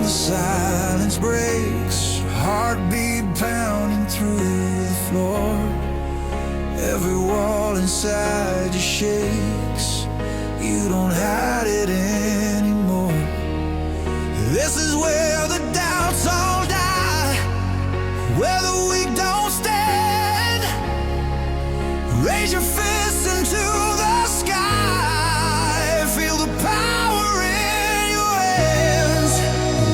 Silence breaks, heartbeat pounding through the floor. Every wall inside you shakes, you don't hide it anymore. This is where the doubts all die, where the weak don't stand. Raise your fists into the sky, feel the power in your hands.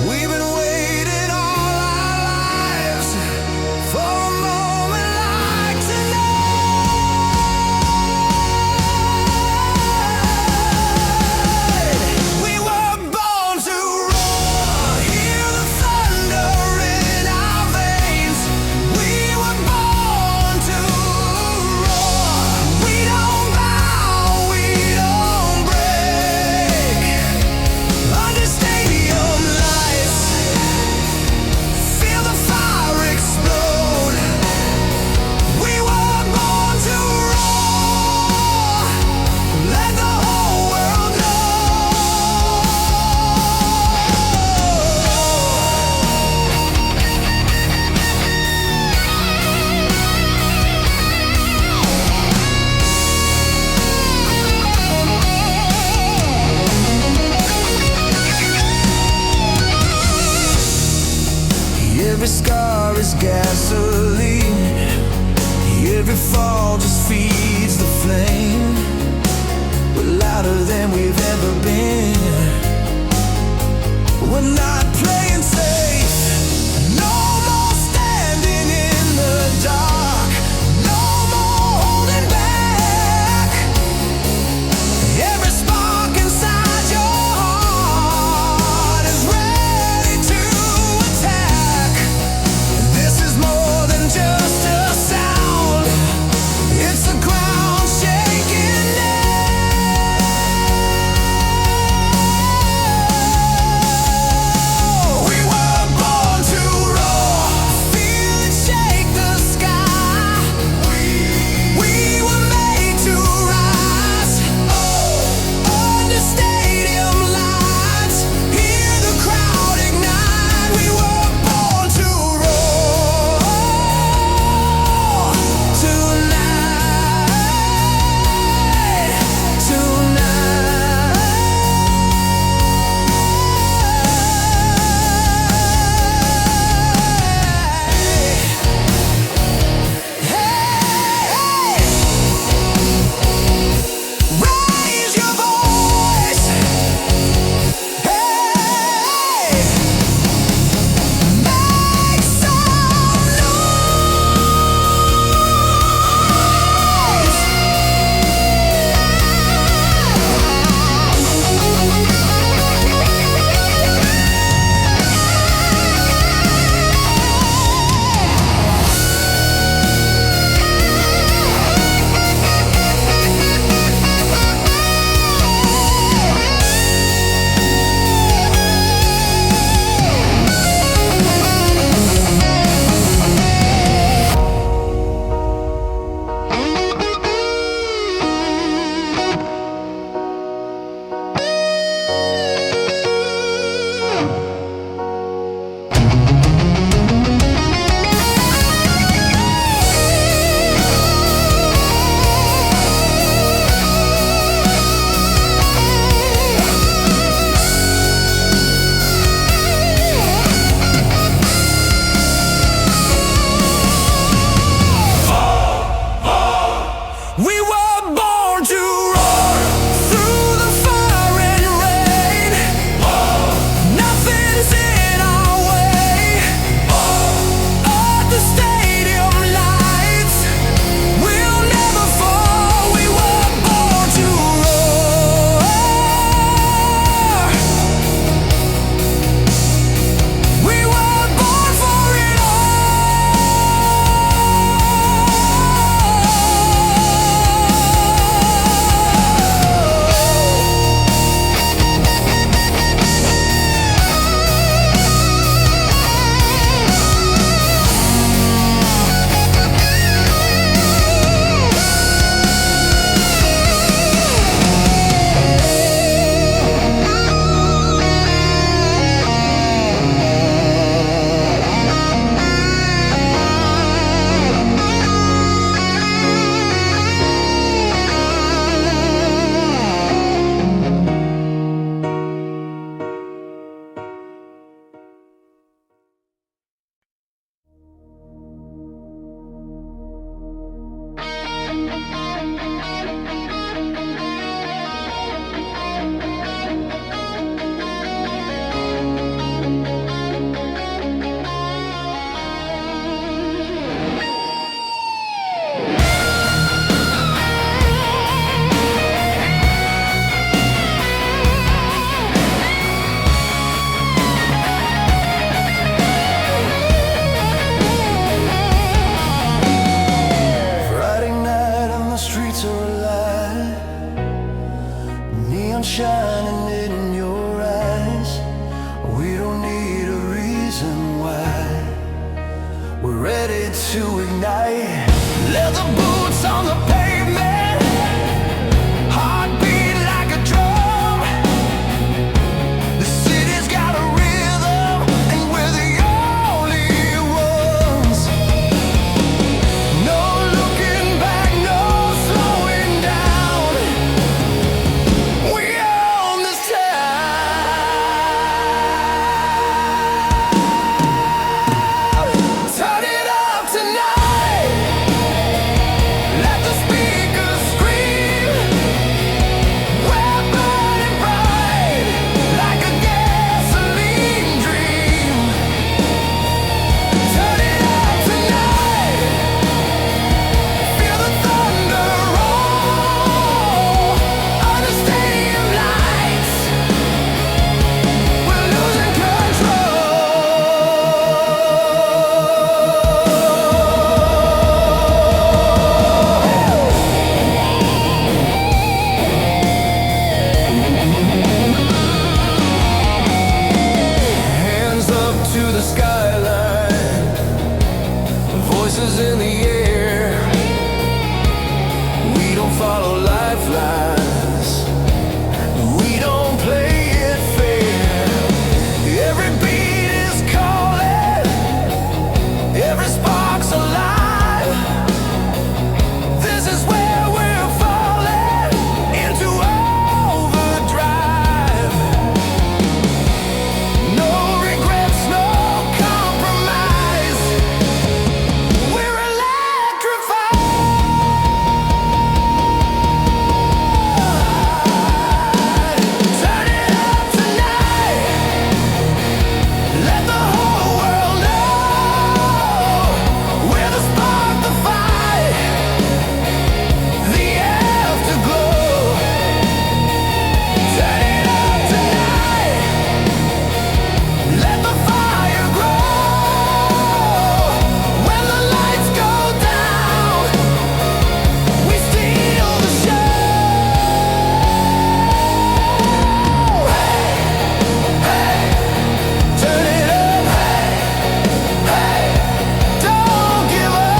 We've been waiting all our lives for a moment like tonight. We were born to roar, hear the thunder in our veins. We were born to roar. We shining in your eyes. We don't need a reason why. We're ready to ignite. Leather boots on the pavement, heartbeat like a drum. The city's got a rhythm, and we're the only ones. No looking back, no slowing down. We own this town. Turn it up tonight. Let the speakers scream. We're burning bright like a gasoline dream. Turn it up tonight. Feel the thunder roll under stadium lights. We're losing control. Hands up to the skyline, voices in the air. We don't follow lifelines, we don't play it fair. Every beat is calling, every spark's alive. This is where we're falling into overdrive. No regrets, no compromise. We're electrified. Turn it up tonight. Let the whole world know we're the spark, the fight, the afterglow. Turn it up tonight. Let the fire grow. When the lights go down, we steal the show. Hey, hey, turn it up. Hey, hey, don't give up.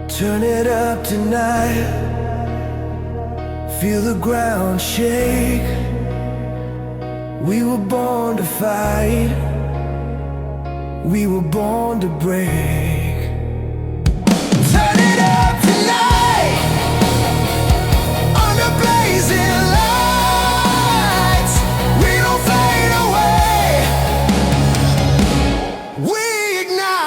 Turn it up tonight. Feel the ground shake. We were born to fight. We were born to break. Turn it up tonight. Under blazing lights. We don't fade away. We ignite.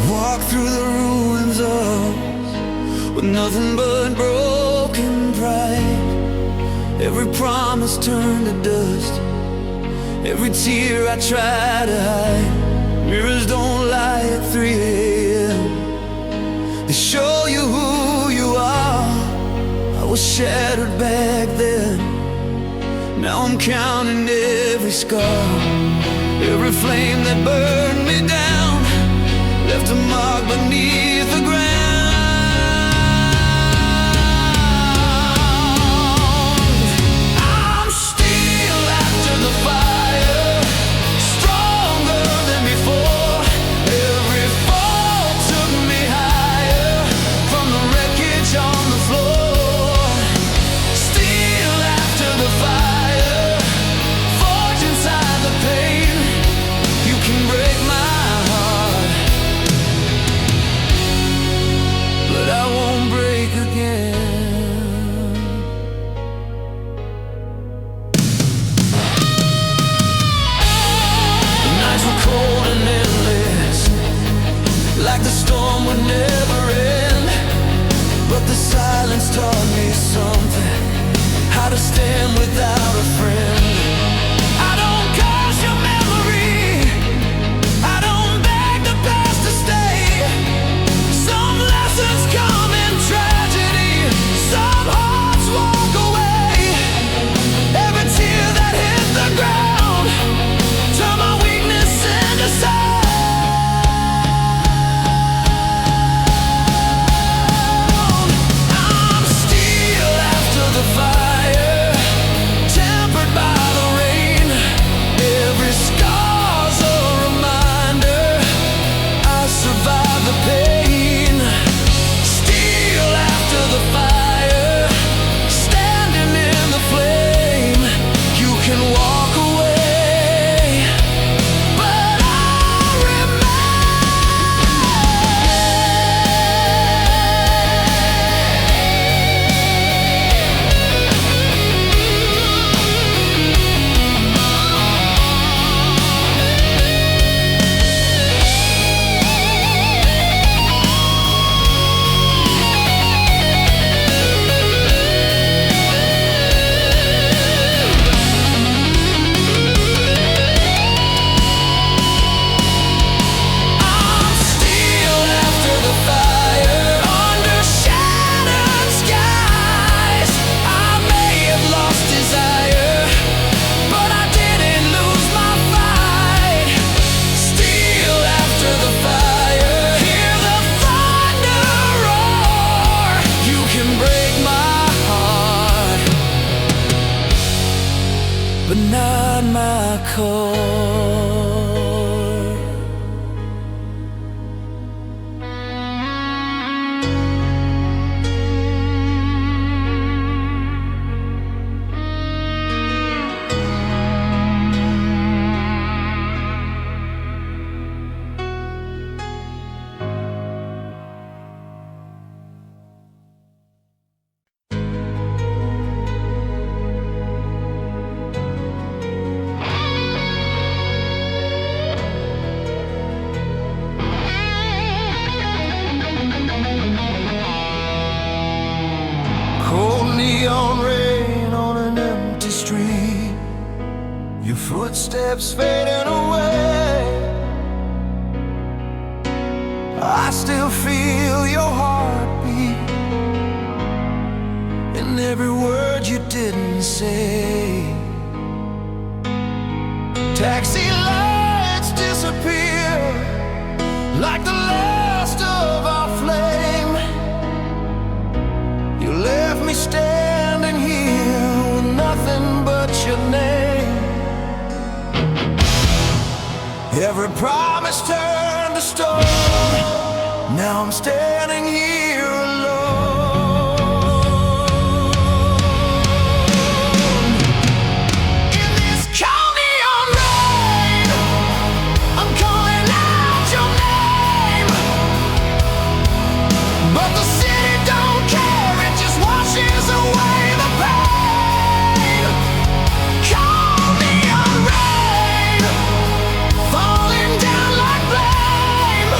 walk through the ruins of with nothing but broken pride. Every promise turned to dust, every tear I try to hide. Mirrors don't lie at 3 a.m. They show you who you are. I was shattered back then, now I'm counting every scar. Every flame that burned me down left a mark beneath the ground. I'm still after the fire, stronger than before. Every fall took me higher from the wreckage on the floor. Still after the fire, forged inside the pain. You can break my heart, but I won't break again. The nights were cold and endless, like the storm would never end. But the silence taught me something, how to stand without a friend. I don't curse your memory, I don't beg the past to stay. Some lessons come in tragedy, some hearts walk away. Every tear that hit the ground turned my weakness into sound. I'm still after the fire, tempered by the rain. Every scar's a reminder I survived the pain. Still after the fire, standing in the flame. You can walk away, but I'll I'm still after the fire, under shattered skies. I may have lost desire, but I didn't lose my fight. Still after the fire, hear the thunder roar. You can break my heart, but not my core. Cold neon rain on an empty street, your footsteps fading away. I still feel your heartbeat in every word you didn't say. Taxi lights disappear like the last of our flame. You left me standing here with nothing but your name. Every promise turned to stone, now I'm standing here alone. In this cold neon rain, I'm calling out your name, but the city don't care, it just washes away the pain. Cold neon rain, falling down like blame.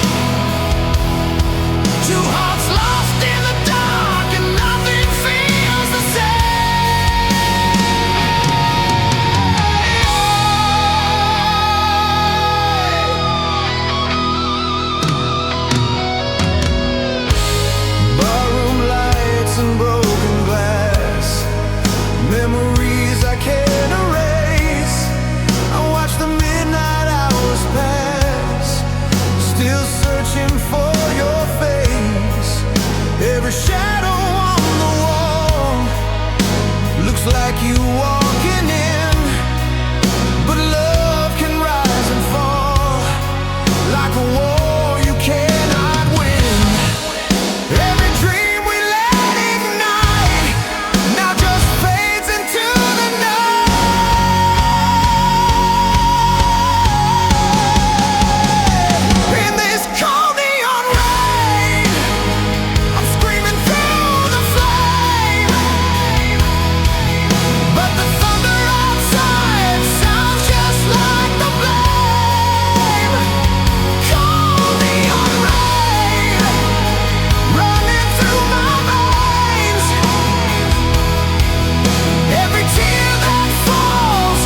like a war you cannot win. Every dream we let ignite now just fades into the night. In this cold neon rain, I'm screaming through the flame, but the thunder outside sounds just like the blame. Cold neon rain running through my veins. Every tear that falls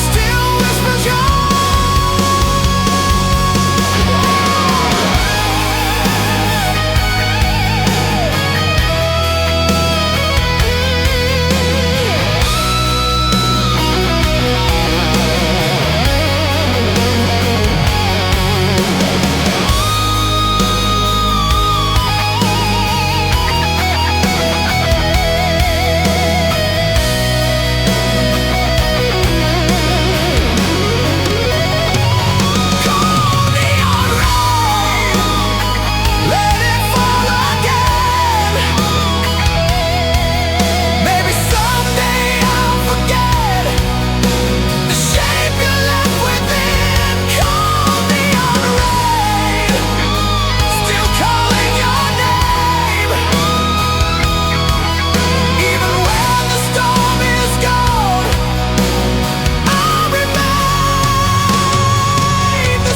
still whispers your cold neon rain. Let it fall again. Maybe someday I'll forget the shape you left within. Cold neon rain, still calling your name. Even when the storm is gone, I'll remain the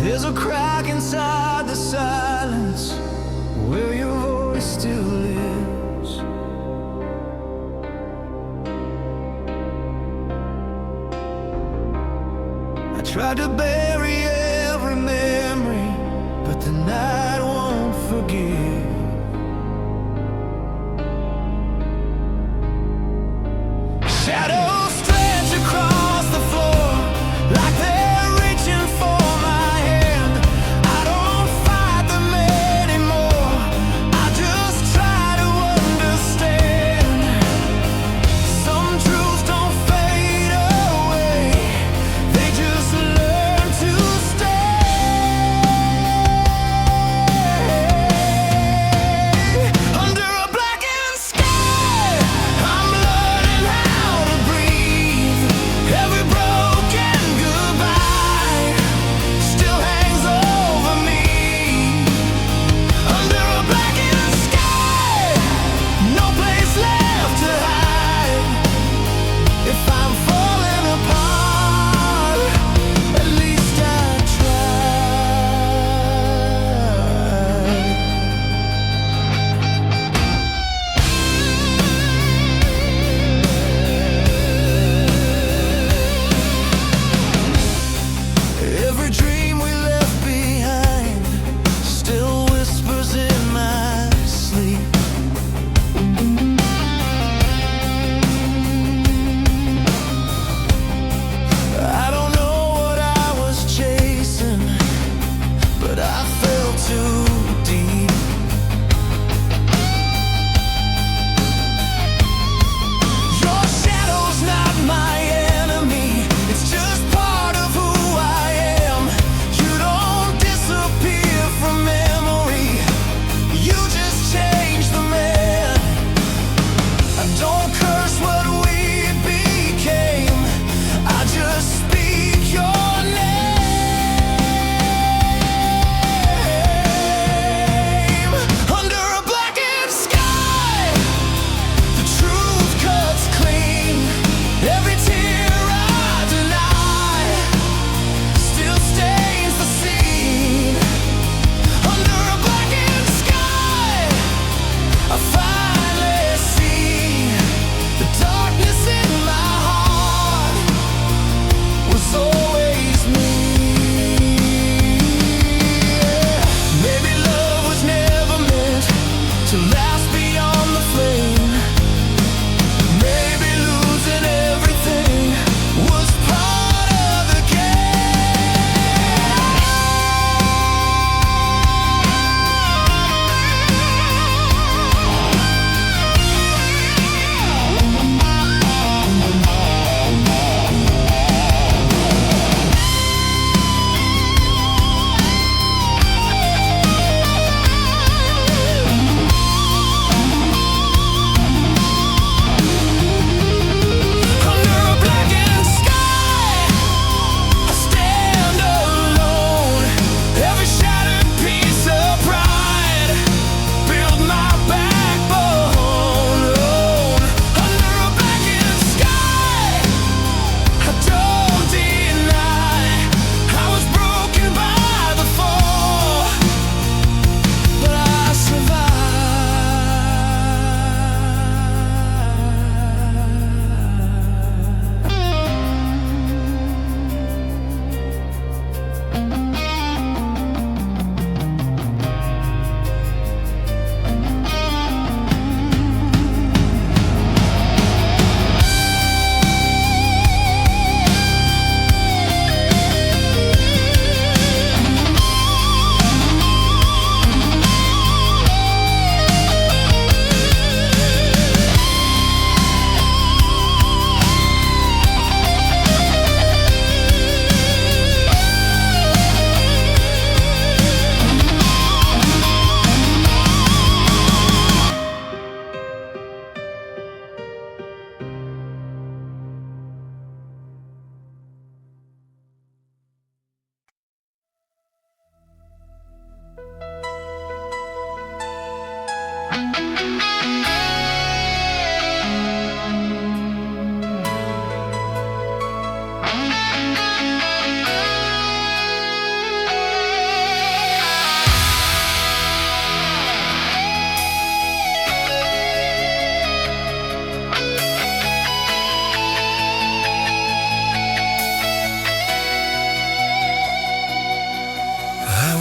There's a crack inside the silence where your voice still lives. I tried to bury every memory, but the night won't forgive. Shadows stretch across the floor like they're reaching for my hand. I don't fight them anymore, I just try to understand. Some truths don't fade away, they just learn to stay.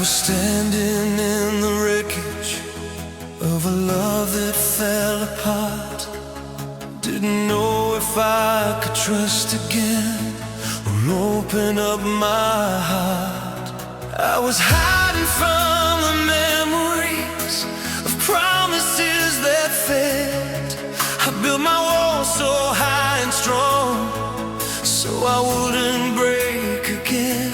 was standing in the wreckage of a love that fell apart. Didn't know if I could trust again or open up my heart. I was hiding from the memories of promises that failed. I built my walls so high and strong so I wouldn't break again.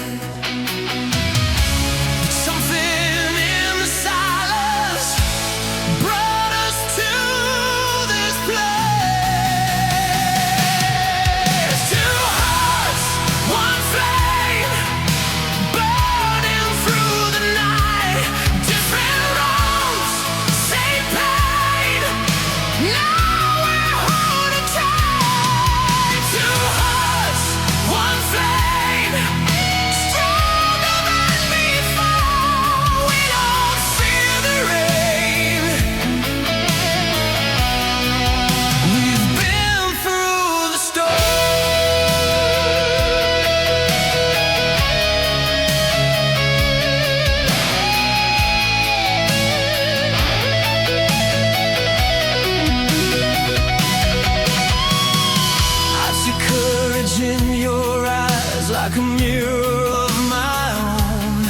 Like a mirror of my own,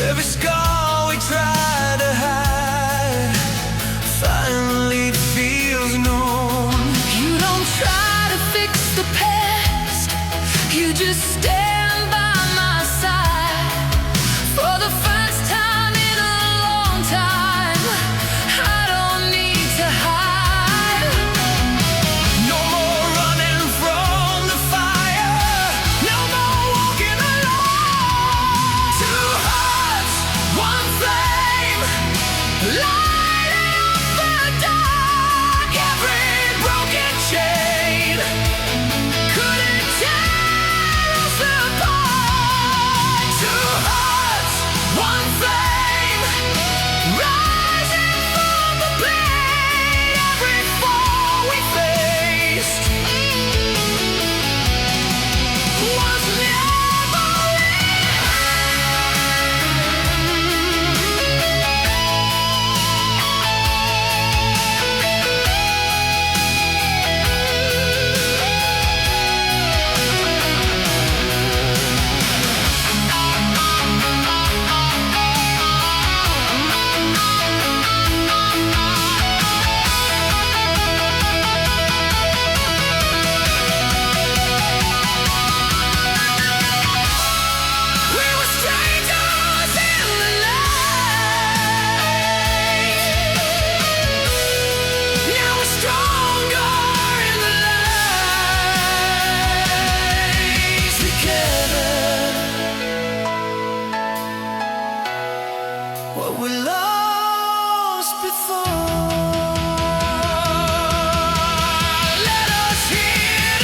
every scar we try to hide finally feels known. You don't try to fix the past, you just stand by my side. For the first time in a long time, I don't need to hide. No more running from the fire, no more walking alone. Two hearts, one flame, lighting up the dark. Every broken chain couldn't tear us apart. Two hearts, one flame, rising from the blade. Every fall we faced was never we were strangers in the night. Now we're stronger in the light. Together, what we lost before. Let us hear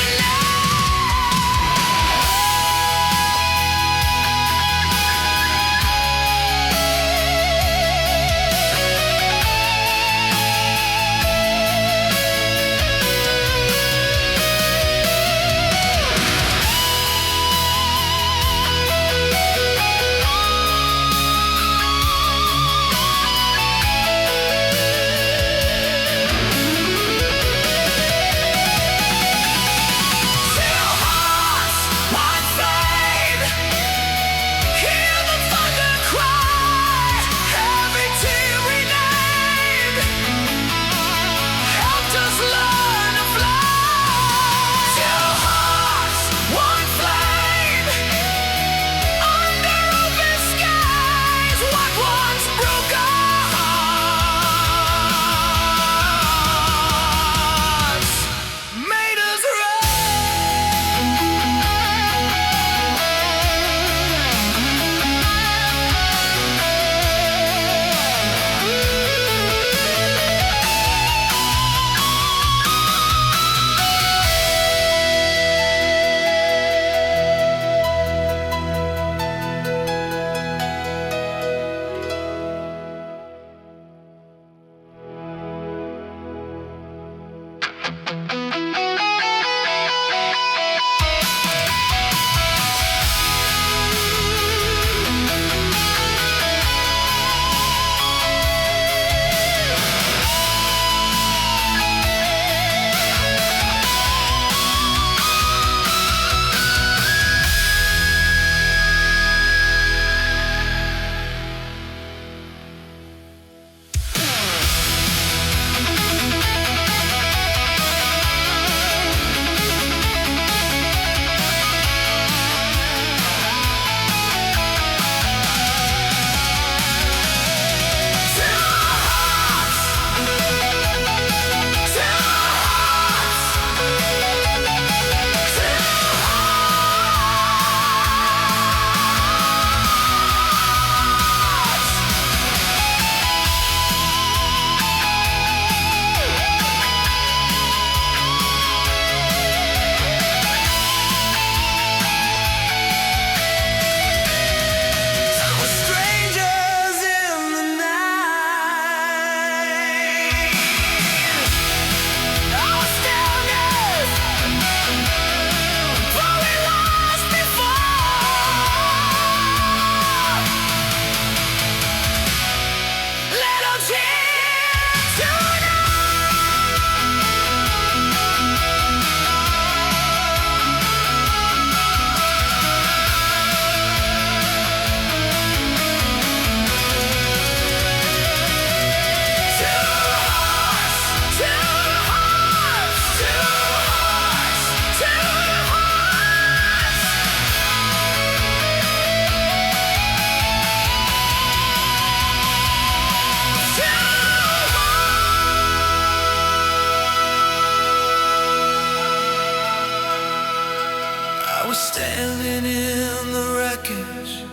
wreckage.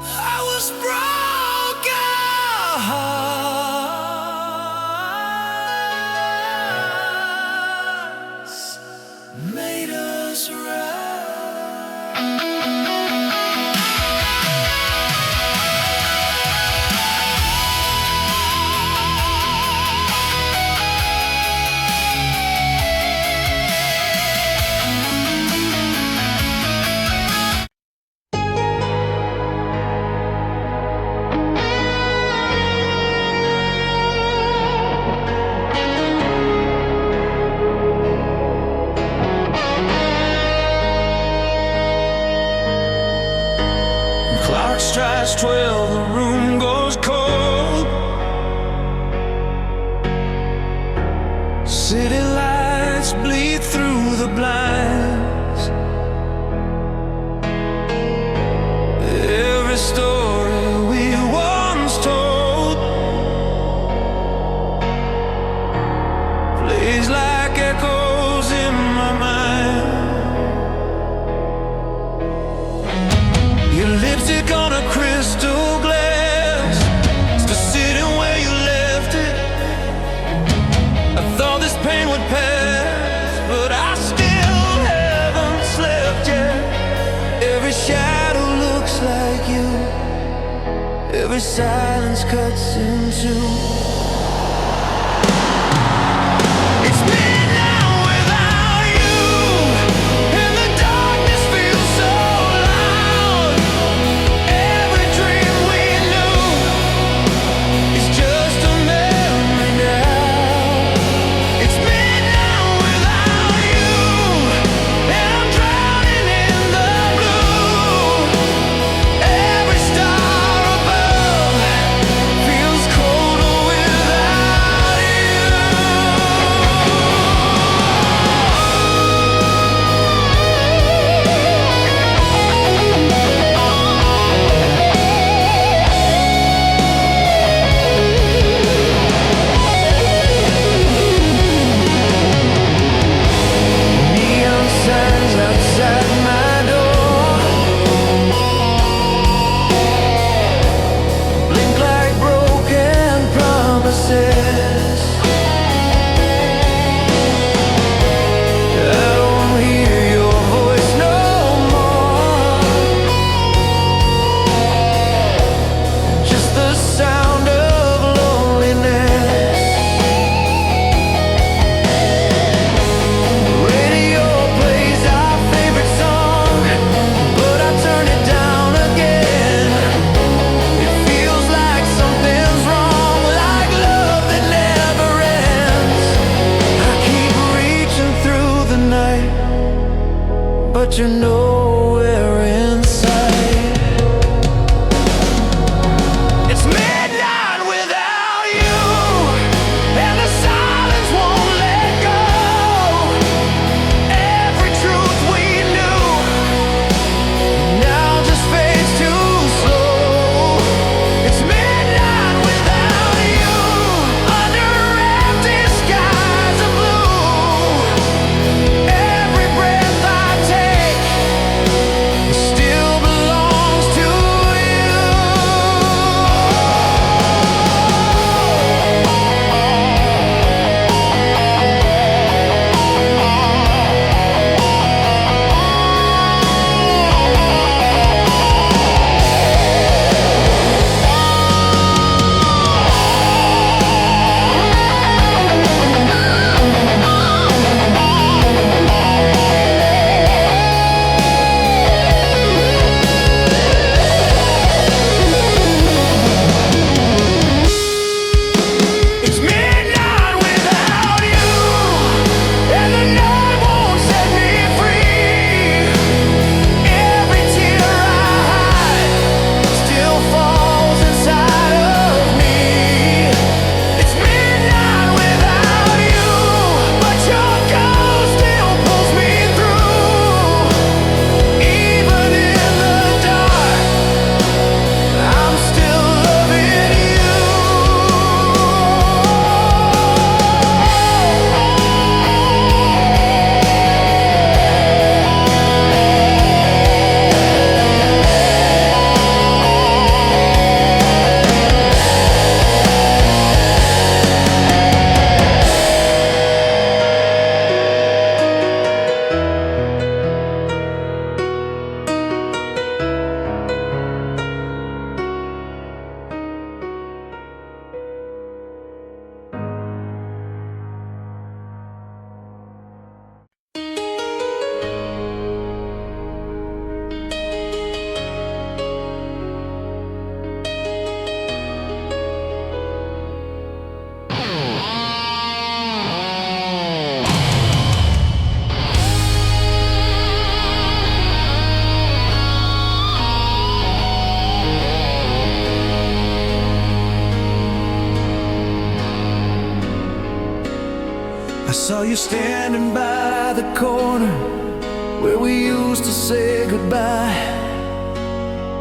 I was broken. Made us right. Clock strikes 12, the room goes cold. City lights bleed through the blinds. Every story we once told plays like echoes in my mind. Your lipstick on a crystal glass, still sitting where you left it. I thought this pain would pass, but I still haven't slept yet. Every shadow looks like you, every silence cuts in two. It's midnight without you, and the darkness feels so loud. Every dream we knew is just a memory now. It's midnight without you, and I'm drowning in the blue. Every star above feels colder with I saw you standing by the corner where we used to say goodbye.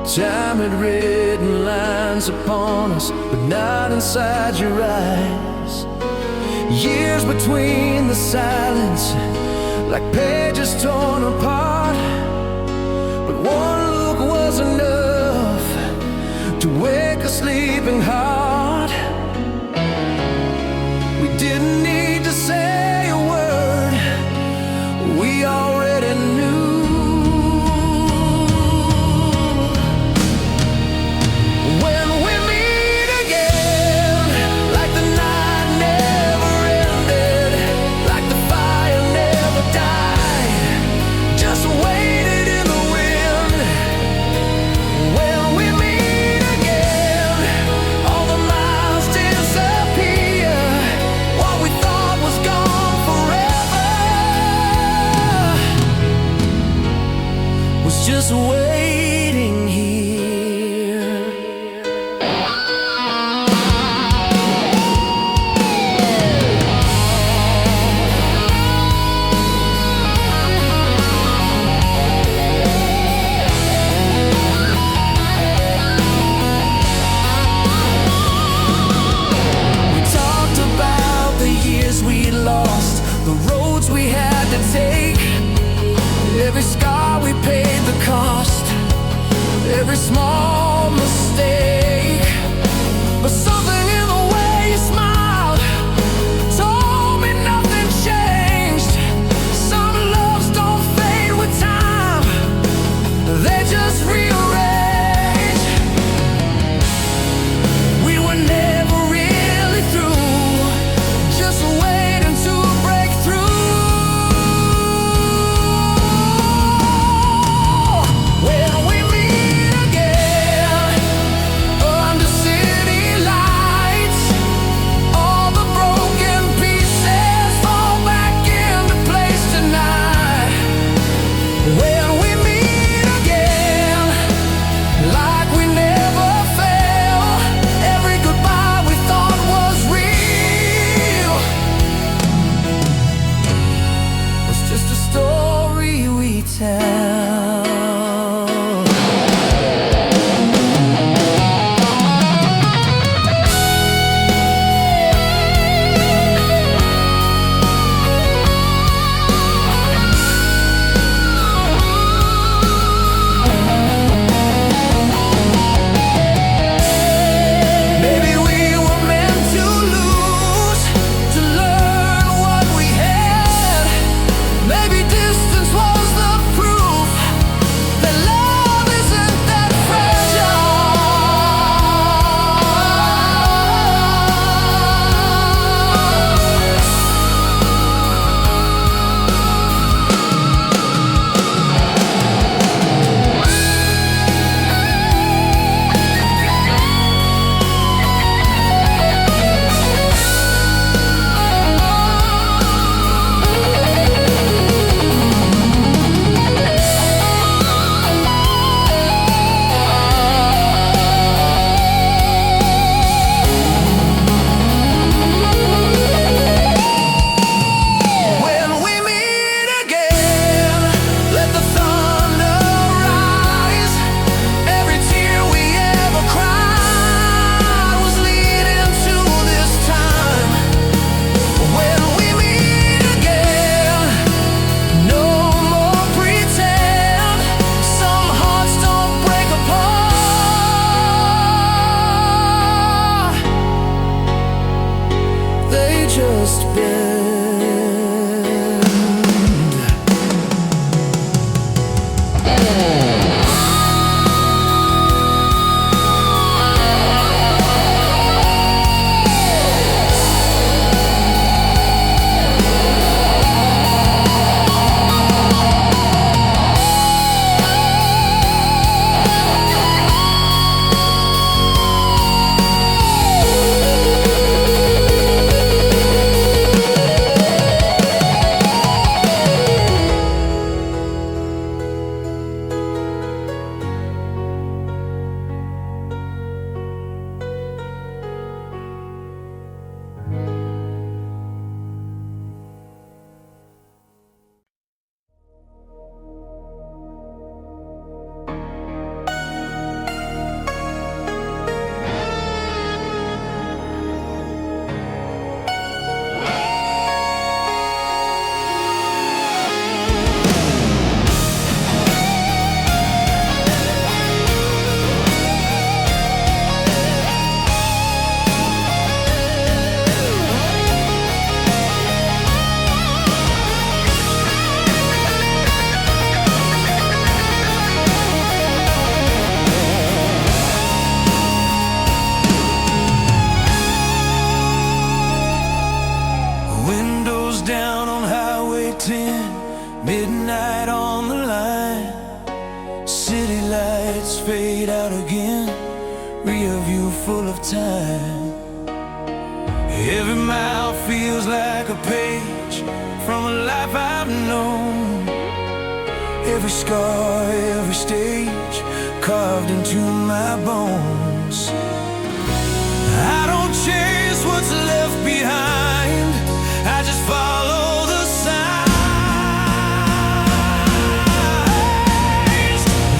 Time had written lines upon us, but not inside your eyes. Years between the silence, like pages torn apart. But one look was enough to wake a sleeping heart. We didn't need to say a word, we already knew. When we meet again, like the night never ended, like the fire never died, just waited in the wind. When we meet again, all the miles disappear. What we thought was gone forever was just waiting here. We talked about the years we lost, the roads we had to take, every scar we paid the cost. city lights fade out again, rear view full of time. Every mile feels like a page from a life I've known. Every scar, every stage carved into my bones. I don't chase what's left behind, I just follow the signs.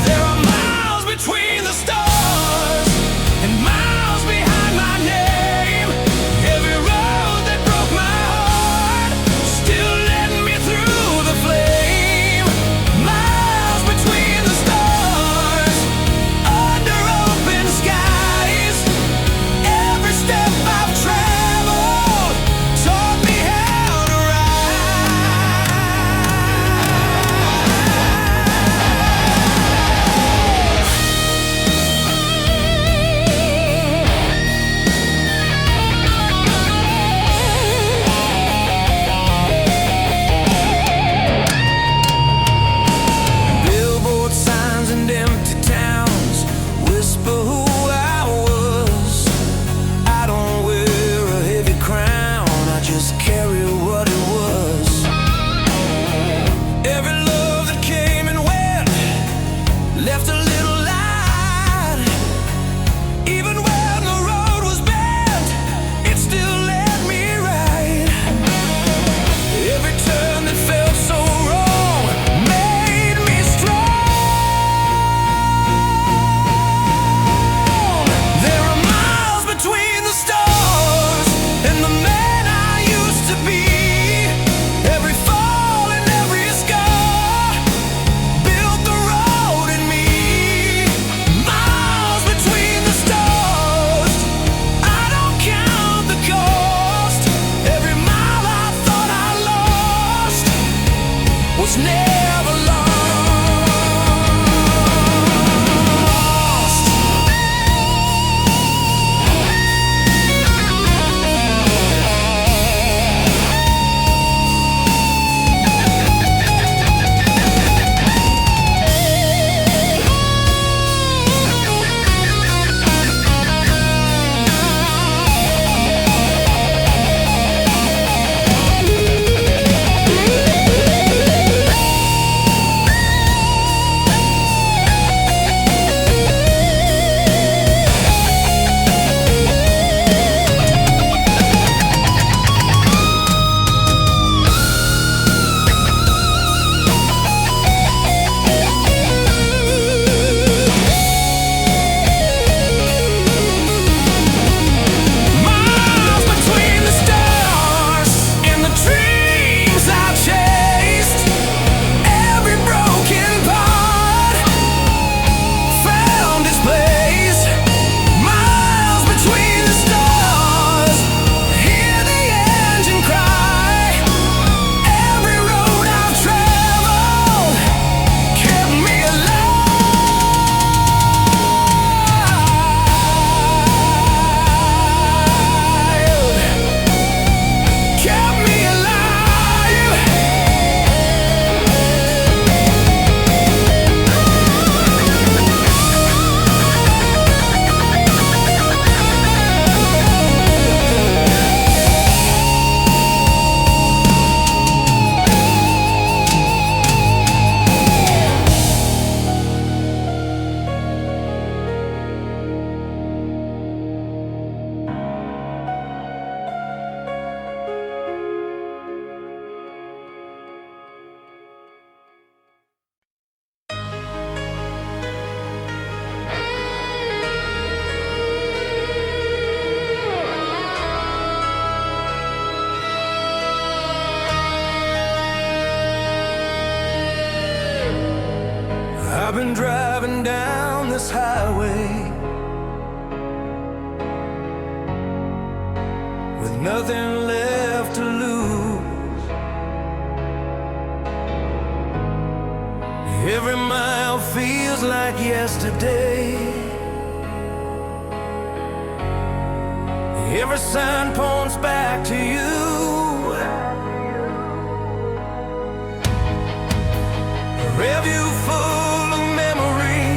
There are miles between the stars and miles behind my name. Every road that broke my heart still led me through the flame. Miles between the stars, under open skies. Every step I've traveled taught me how to billboard signs and empty towns whisper who I was. I don't wear a heavy crown, I just carry what it was. Every love that came and went left a little light. Even when the road was bent, it still led me right. Every turn that felt so wrong made me strong. There are miles between the stars and the man I used to be. Every fall and every scar built the road in me. Miles between the stars, I don't count the cost. Every mile I thought I lost was never lost. Miles between the stars and the dreams I chased. Every broken part found its place. Miles between the stars, hear the engine cry. Every road I've traveled kept me alive. Kept me alive. I've been driving down this highway with nothing left to lose. Every mile feels like yesterday. Every sign points back to you. A review full of memories.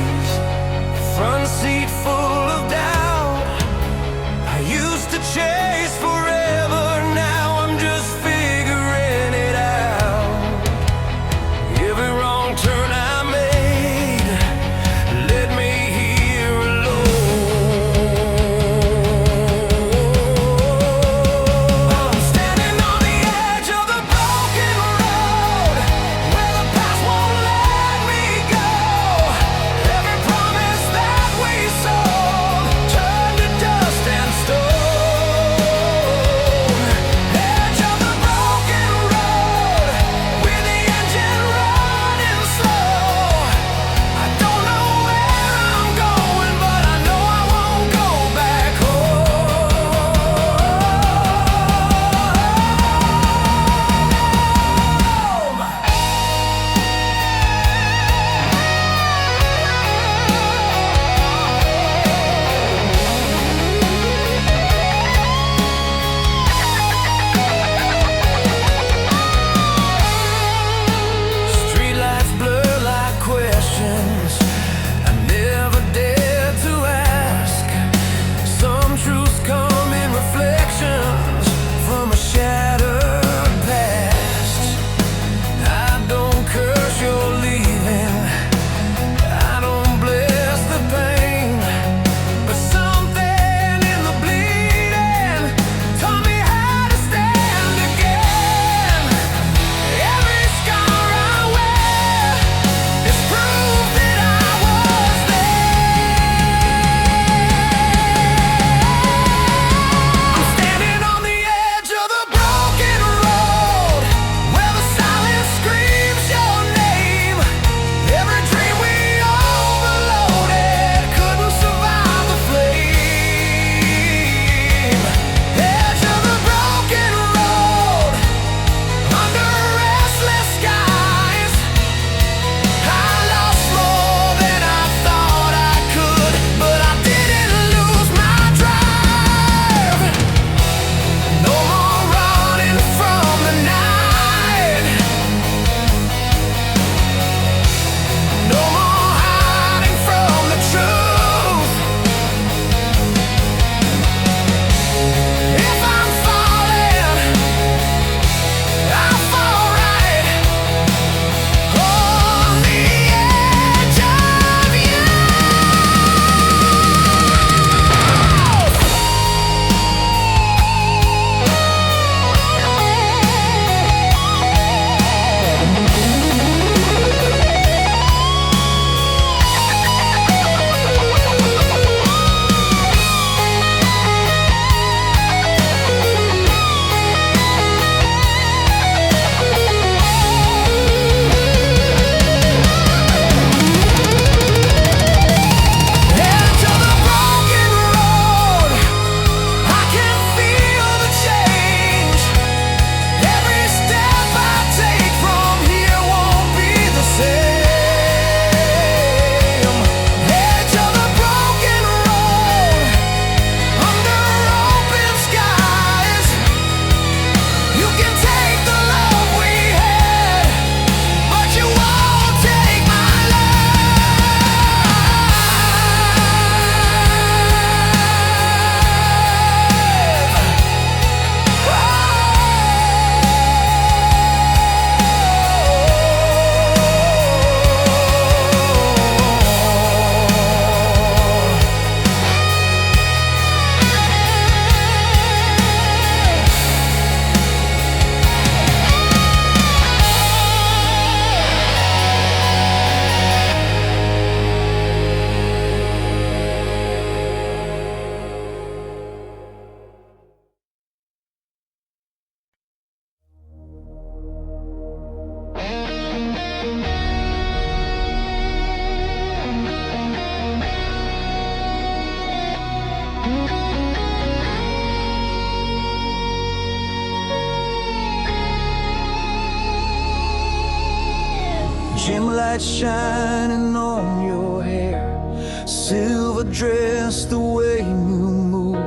light shining on your hair, silver dress, the way you move.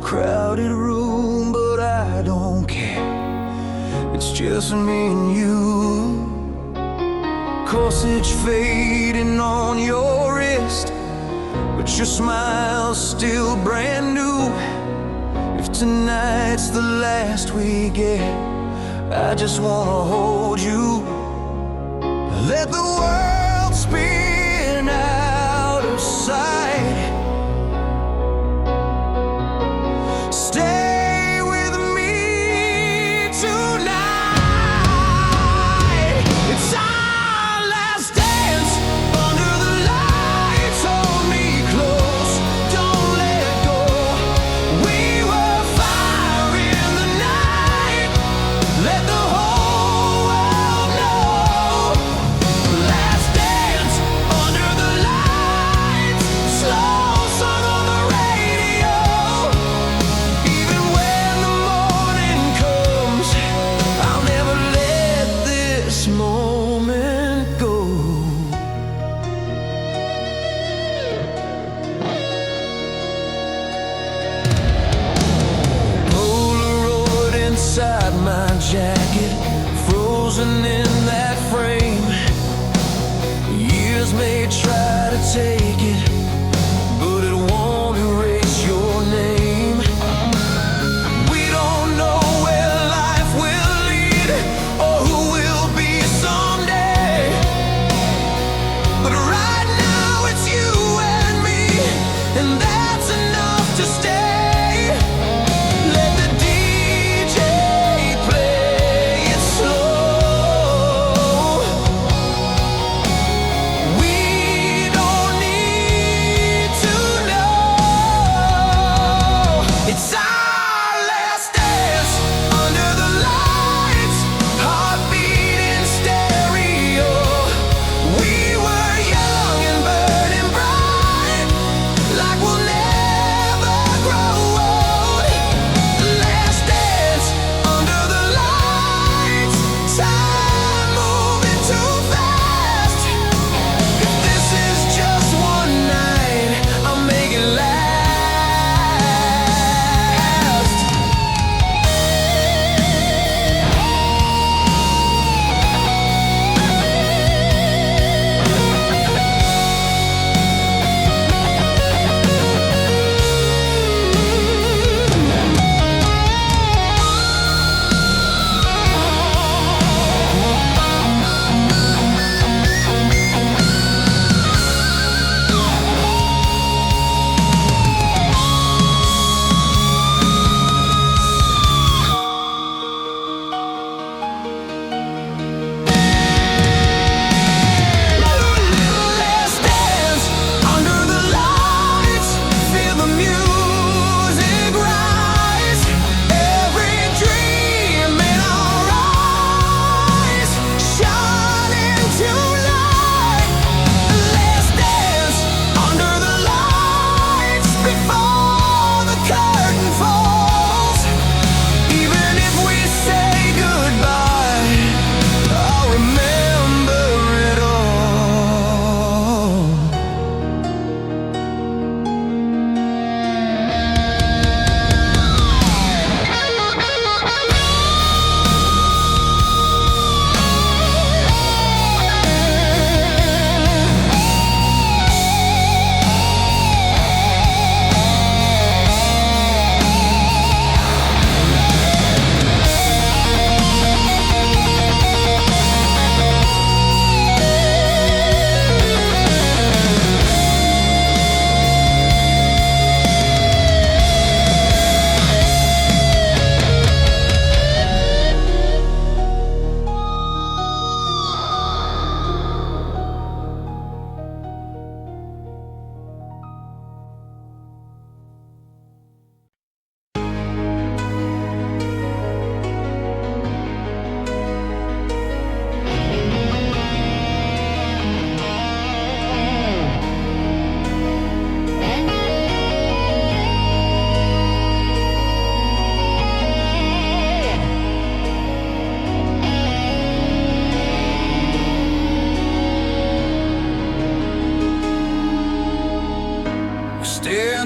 Crowded room, but I don't care. It's just me and you. Corsage fading on your wrist, but your smile's still brand new. If tonight's the last we get, I just wanna hold you. Let the world spin out of sight. Stay with me tonight. It's our last dance under the lights. Hold me close, don't let go. We were fire in the night. Let the whole world know. Last dance under the lights. Slow song on the radio. Even when the morning comes, I'll never let this moment go. Polaroid inside my jacket, frozen in that frame. Years may try to take it, but it won't erase your name. We don't know where life will lead or who we'll be someday, but right now it's you and me, and that's enough to stay. Let the DJ play it slow. We don't need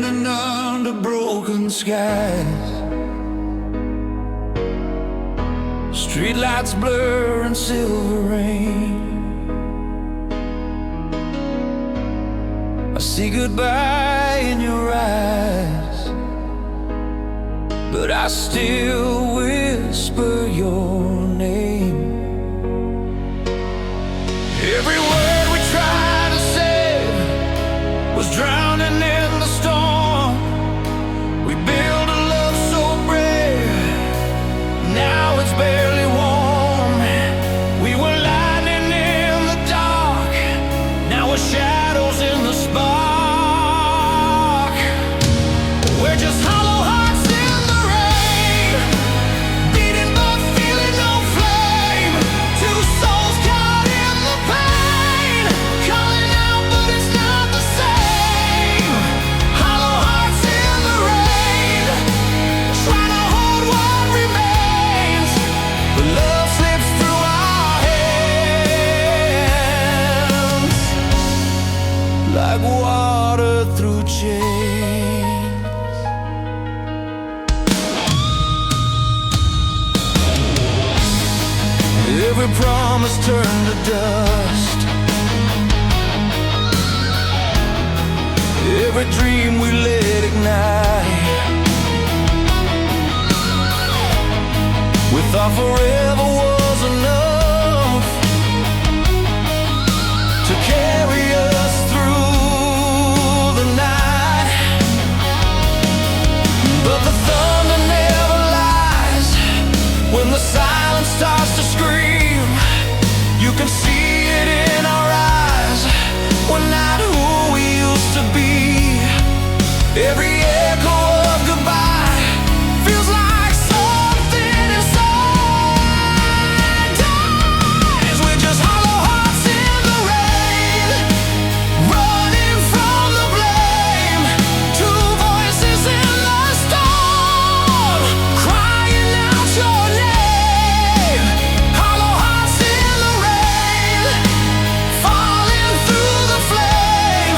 standing under broken skies. Streetlights blur and silver rain. I see goodbye in your eyes, but I still whisper your name. Every word we tried to say was drowning in the storm. We built a love so brave, now it's barely warm. We were lightning in the dark, now we're shadows in the spark. We're just hollow hearts in the rain, beating but feeling no flame. Two souls caught in the pain, calling out but it's not the same. Hollow hearts in the rain, trying to hold what remains, but love slips through our hands like water through chains. Every promise turned to dust, every dream we let ignite. We thought forever was enough to carry us through the night, but the thunder never lies. When the silence starts to scream, you can see it in our eyes. We're not who we used to be. Every echo of goodbye feels like something inside dies. We're just hollow hearts in the rain, running from the blame. Two voices in the storm, crying out your name. Hollow hearts in the rain, falling through the flame.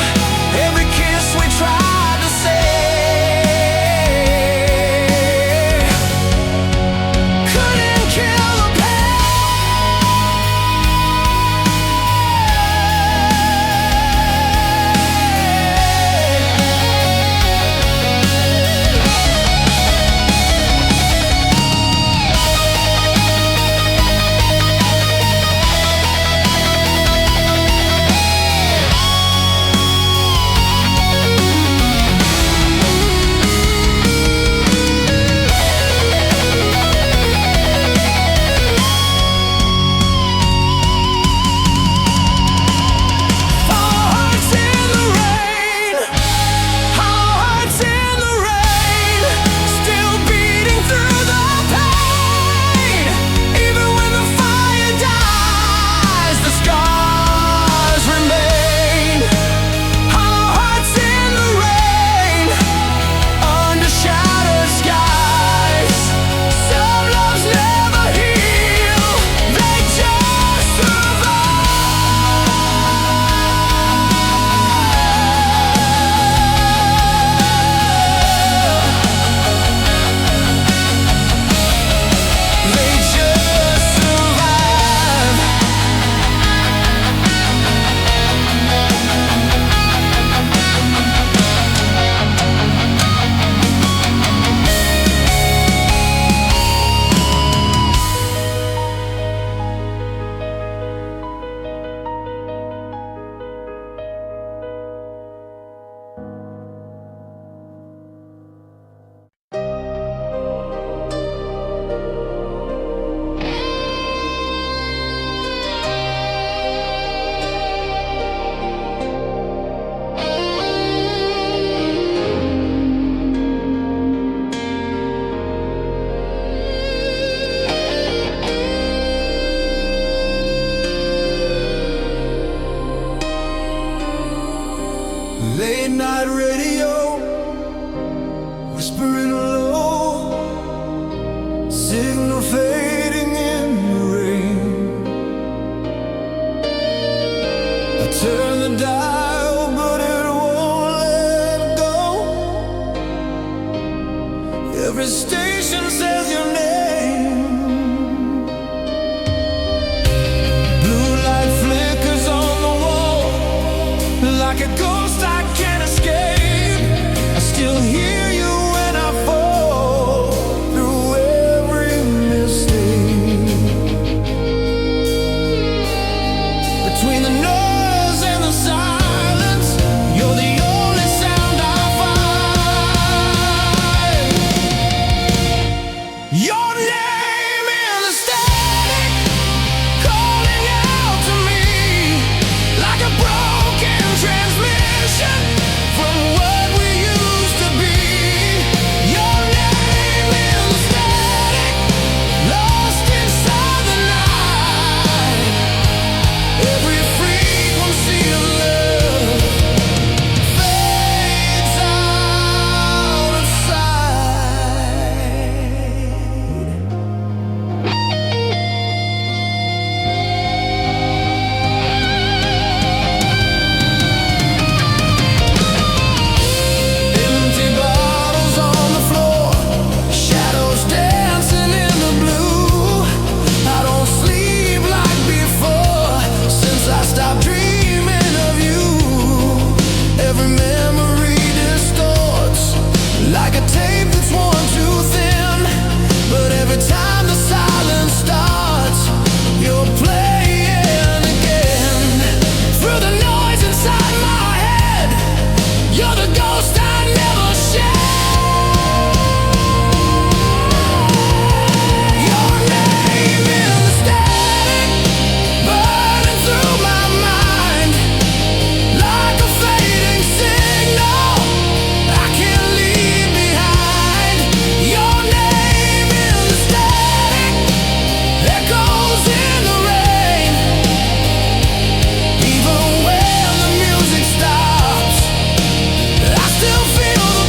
Every kiss we tried to say couldn't kill the late night radio, whispering low, signal fading in the rain. I turn the dial, but it won't let go. Every station says your name. Blue light flickers on the wall, like a ghost I can't escape. I still hear you when I fall through every mistake. Between the noise and the silence, you're the only sound I find. Your name in the static, calling out to me like a broken transmission from what we used to be. Your name in the static, lost inside the night. Every frequency of love fades out of sight. Empty bottles on the floor, shadows dancing in the blue. I don't sleep like before since I stopped dreaming of you. Every memory distorts like a tape that's worn too thin. But every time the silence starts, you're playing again. Through the noise inside my head, you're the ghost I never shed. Your name in the static, burning through my mind like a fading signal I can't leave behind. Your name in the static, echoes in the rain. Even when the music stops, I still feel the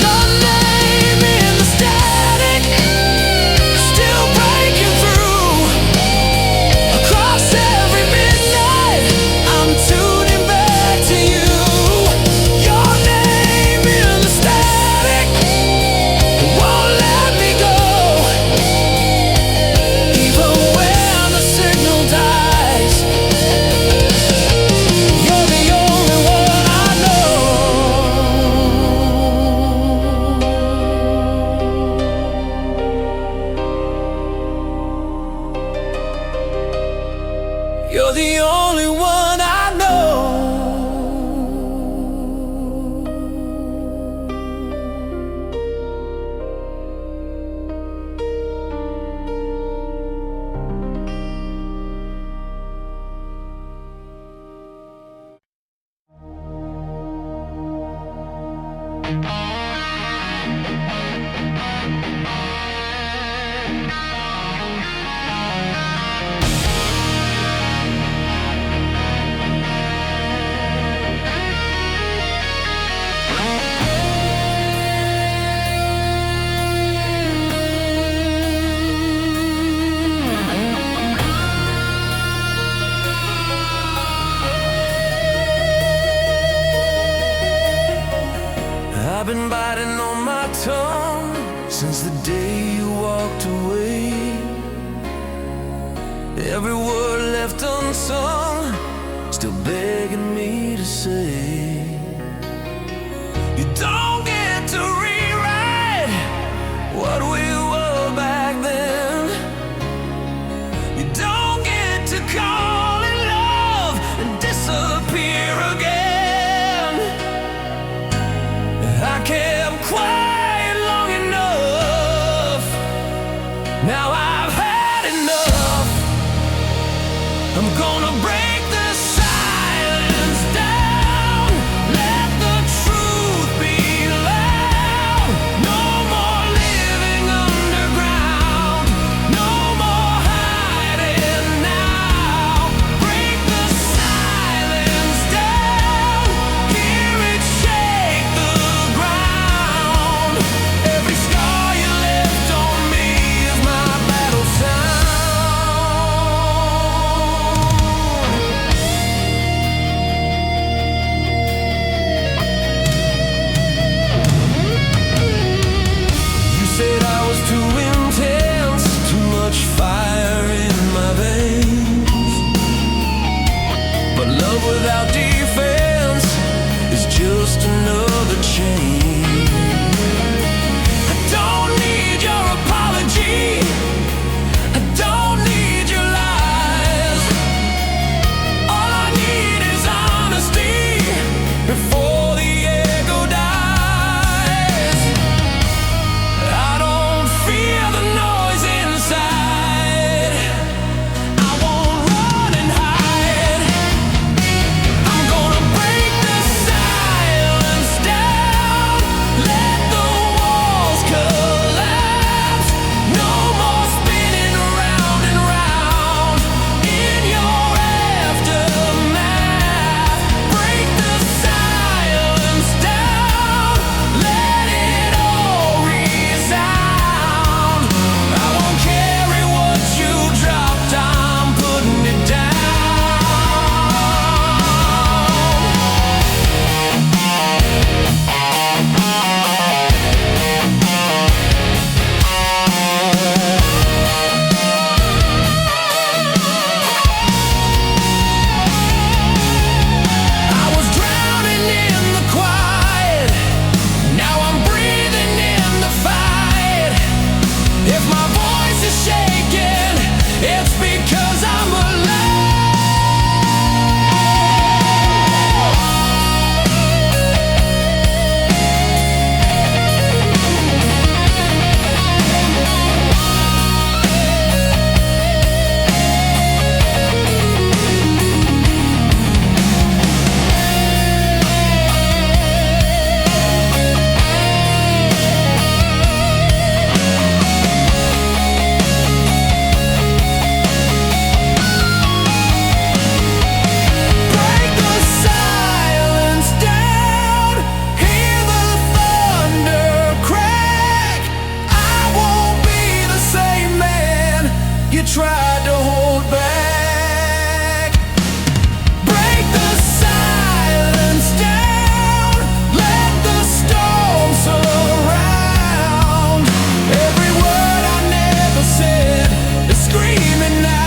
Your name in the static, still breaking through. Across every midnight, I'm tuning back to you. Your name in the static, won't let me go. Even when the signal dies, you're the only one I know. You're the only one I know. I've been biting on my tongue since the day you walked away. Every word left unsung, still begging me to say. You don't get to rewrite what we were back then. You don't get to call it love and disappear again. I'm gonna break the silence down. Let the truth be loud. No more living underground. No more hiding now. Break the silence down. Hear it shake the ground. Every scar you left on me is my battle sound. You said I was too intense, too much fire in my veins. But love without defense is just another chain. I don't need your apology. I don't need your lies. All I need is honesty before the ego dies. I don't fear the noise inside. I won't run and hide. I'm gonna break the silence down. Let the walls collapse. No more spinning round and round in your aftermath. Break the silence down. Let it all resound. I won't carry what you dropped. I'm putting it down. I was drowning in the quiet. Now I'm breathing in the fight. If my voice is shaking, it's because I'm alive. Break the silence down. Hear the thunder crack. I won't be the same man you tried to hold back. Break the silence down. Let the storm surround. Every word I never said is screaming now.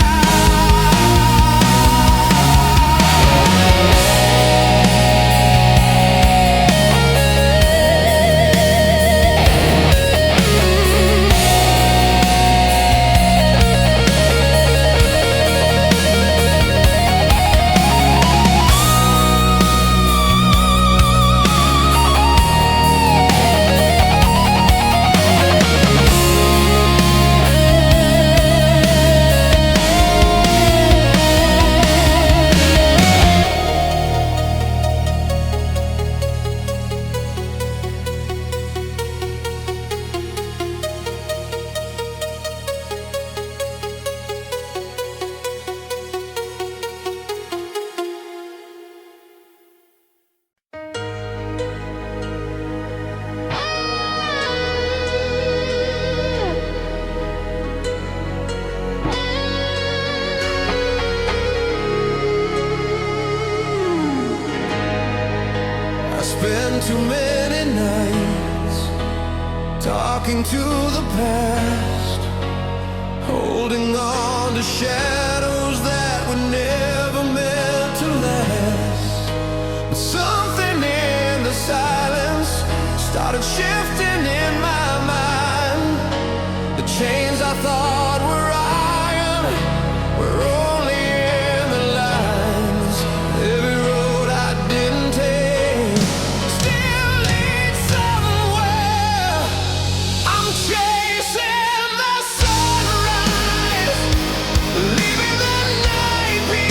I spent too many nights talking to the past, holding on to shadows that were never meant to last. But something in the silence started shifting in my mind. The chains I thought were iron were only in the lines. Every road I didn't take still leads somewhere. I'm chasing the sunrise, leaving the night behind.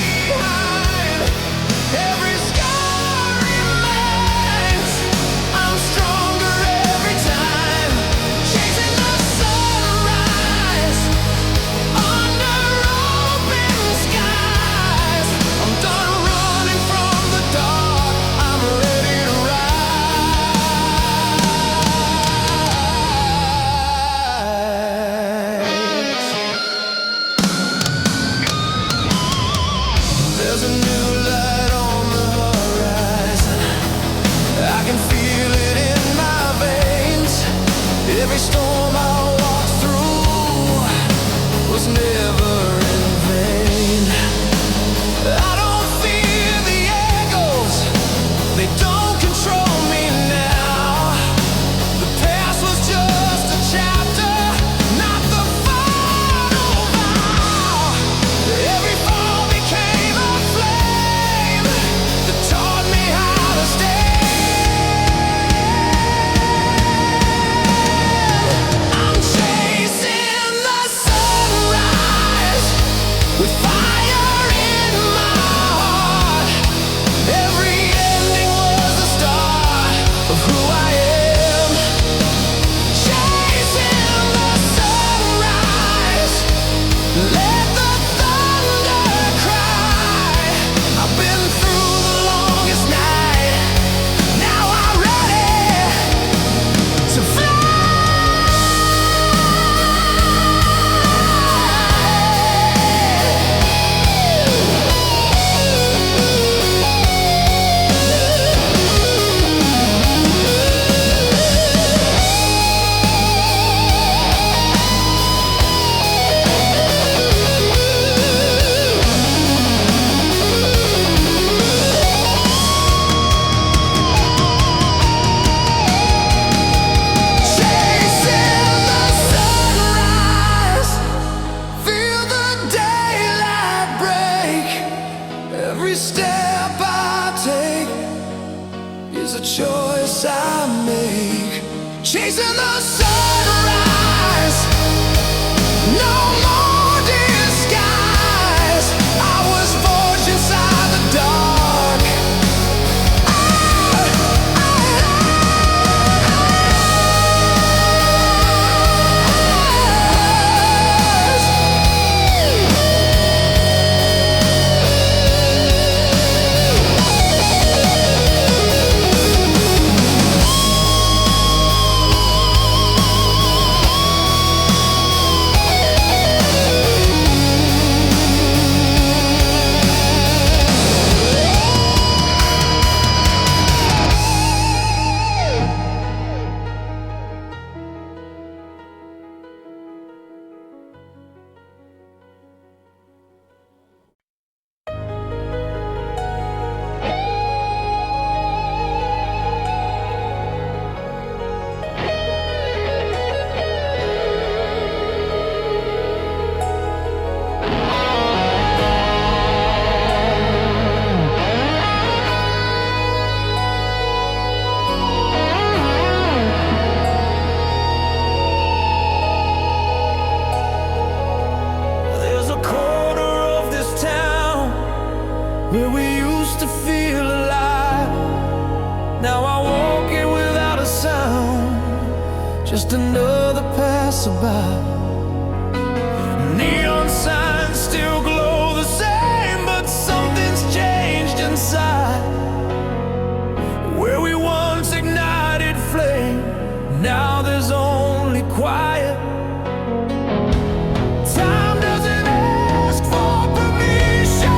step I take is a choice I make. Chasing the sunrise, no more disguise. I was forged inside the dark. Where we used to feel alive, now I walk it without a sound, just another passerby. Neon signs still glow the same, but something's changed inside. Where we once ignited flame, now there's only quiet. Time doesn't ask for permission.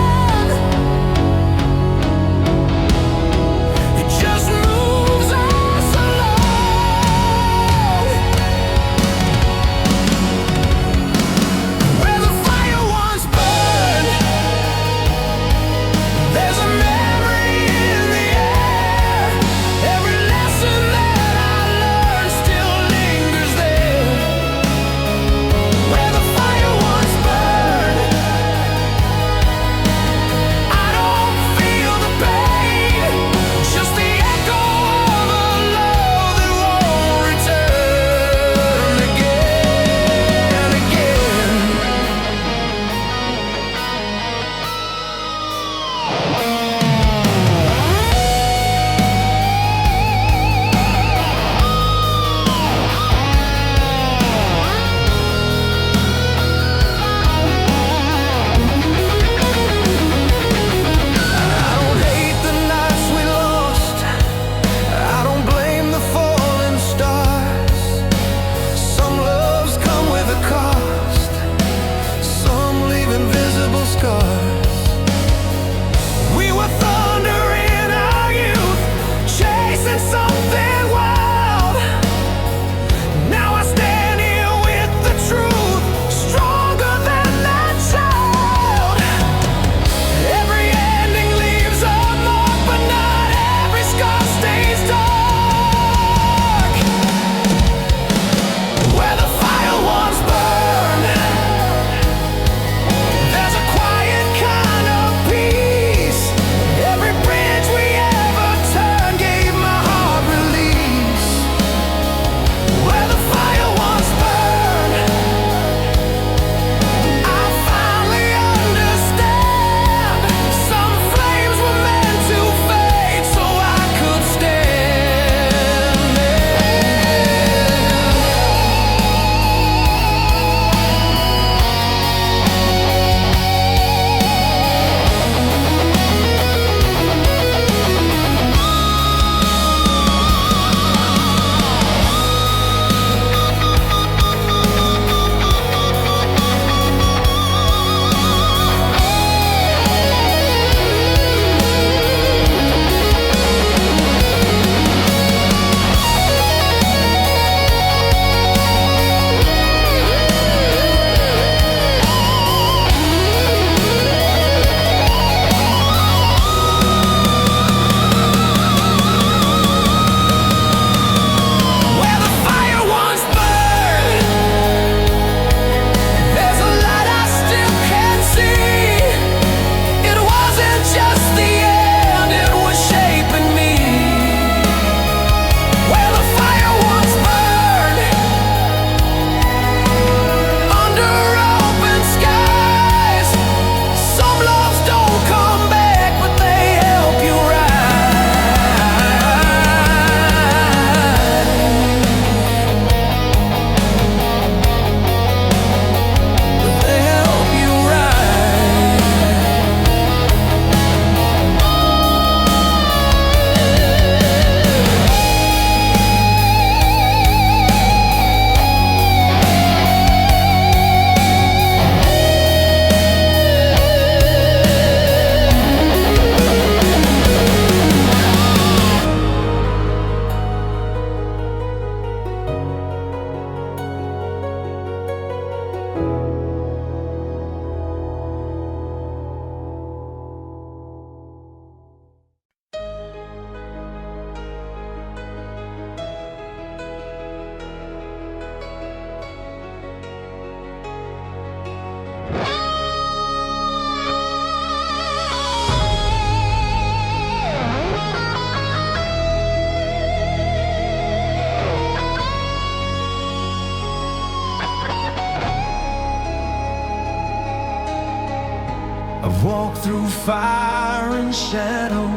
Walk through fire and shadow,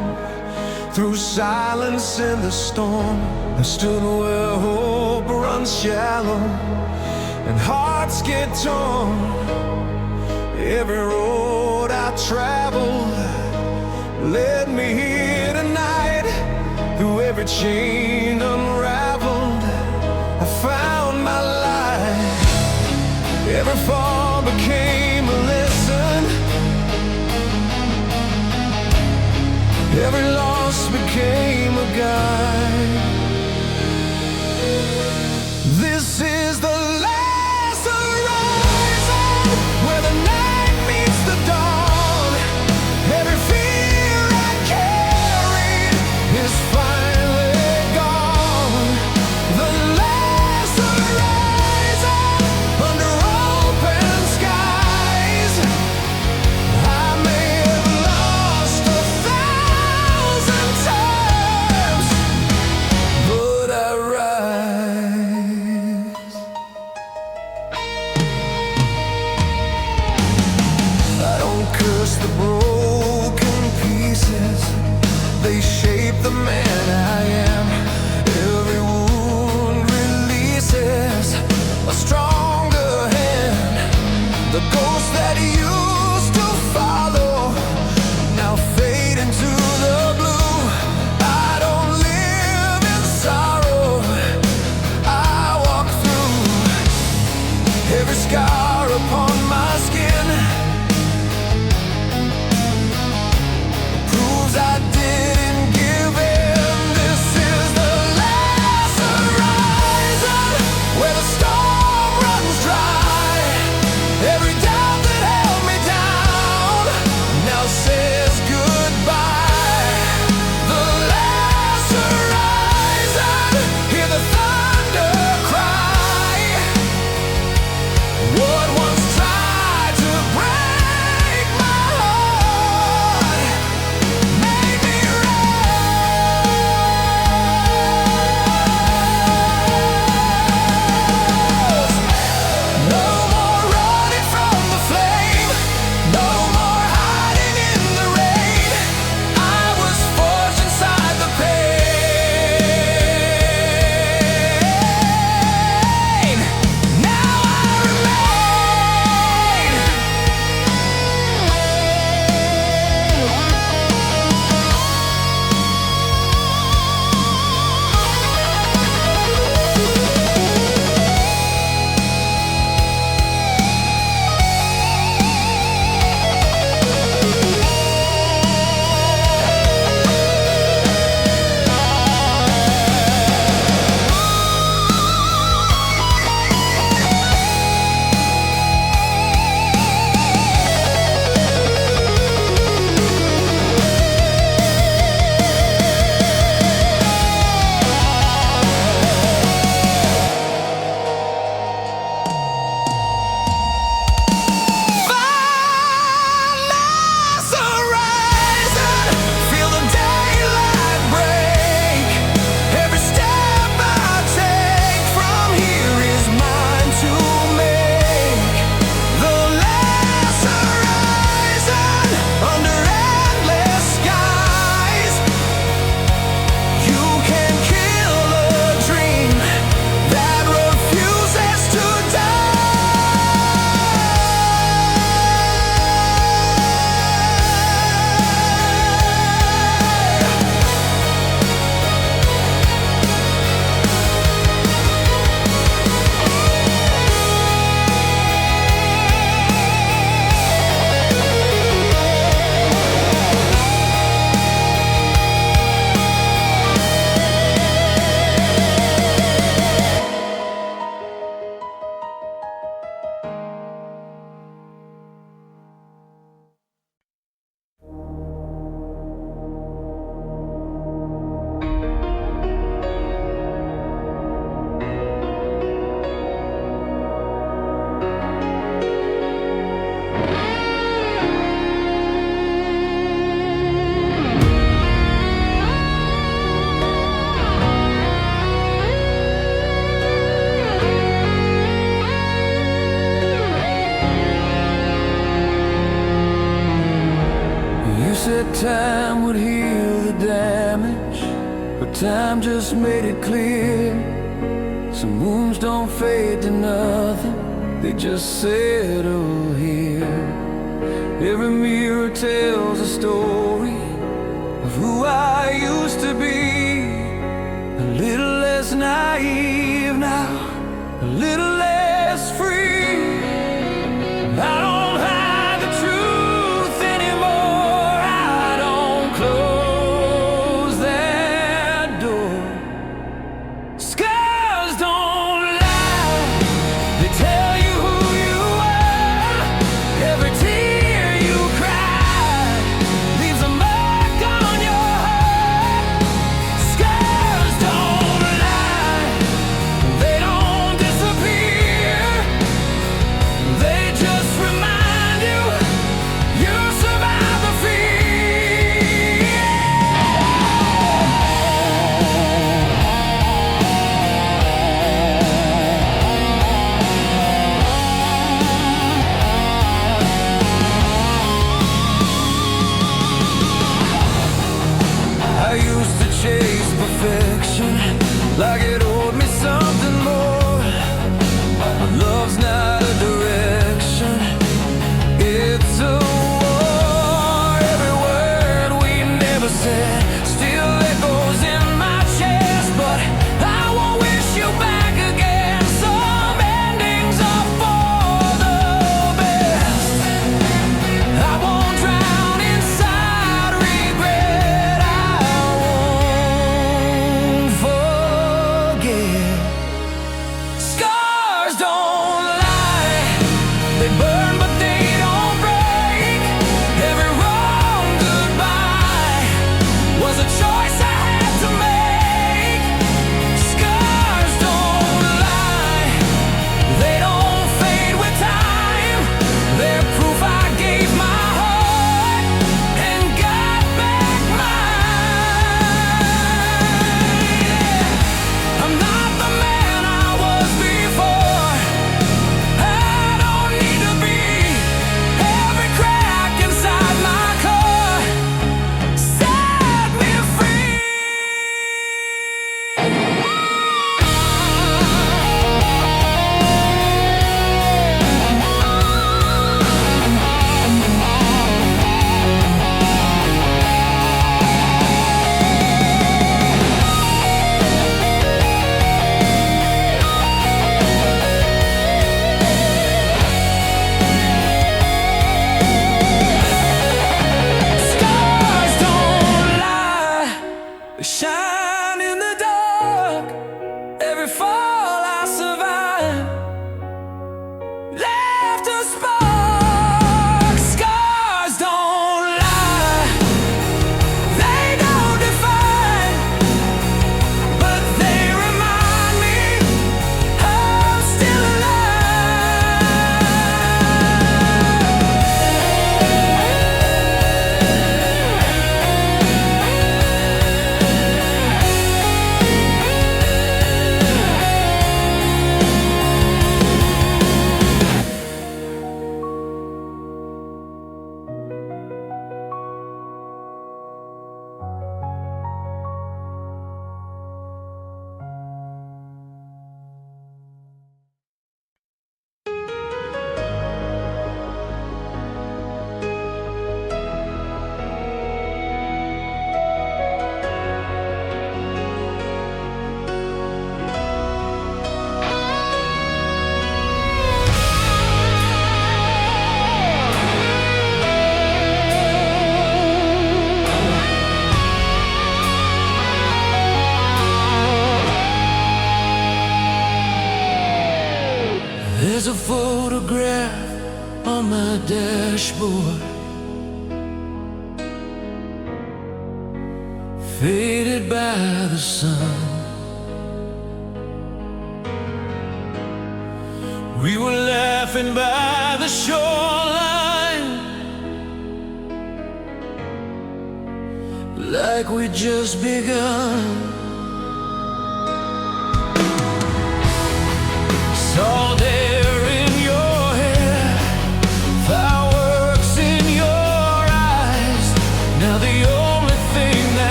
through silence and the storm. I stood where hope runs shallow and hearts get torn. Every road I traveled led me here tonight. Through every chain unraveled, I found my light. Every fall became a lesson, every loss became a guide. This is the last horizon, where the night meets the dawn. Every fear I carried is finally gone. The last horizon, under open skies. I may have lost 1,000 times, said time would heal the damage, but time just made it clear. Some wounds don't fade to nothing, they just settle here. Every mirror tells a story of who I used to be. A little less naive now, a little less free. I don't hide the truth anymore, I don't close that door. Scars don't lie, they tell you who you are. Every tear you cry leaves a mark on your heart. Scars don't lie, they don't disappear. They just remind you you survived the fear. I used to chase perfection like it owed me something more. But love's not a direction, it's a war. Every word we never said still echoes in my chest. But I won't wish you back again. Some endings are for the best. I won't drown inside regret, I won't forget. Scars don't lie, they burn but they don't break. Every wrong goodbye was a choice I had to make. Scars don't lie, they don't fade with time. They're proof I gave my heart and got back mine. I'm not the man I was before, I don't need to be. Every crack inside my core set me free. Scars don't lie, they shine in the dark. Every fall I survived left a spark. Scars don't lie, they don't define, but they remind me I'm still There's a photograph on my dashboard, faded by the sun. We were laughing by the shoreline, like we'd just begun. Salt air in your hair, fireworks in your eyes,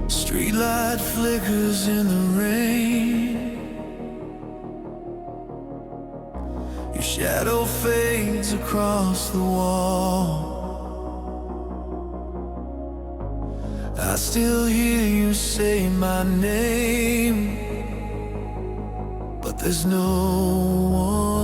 Streetlight flickers in the rain. Your shadow fades across the wall. I still hear you say my name, but there's no one.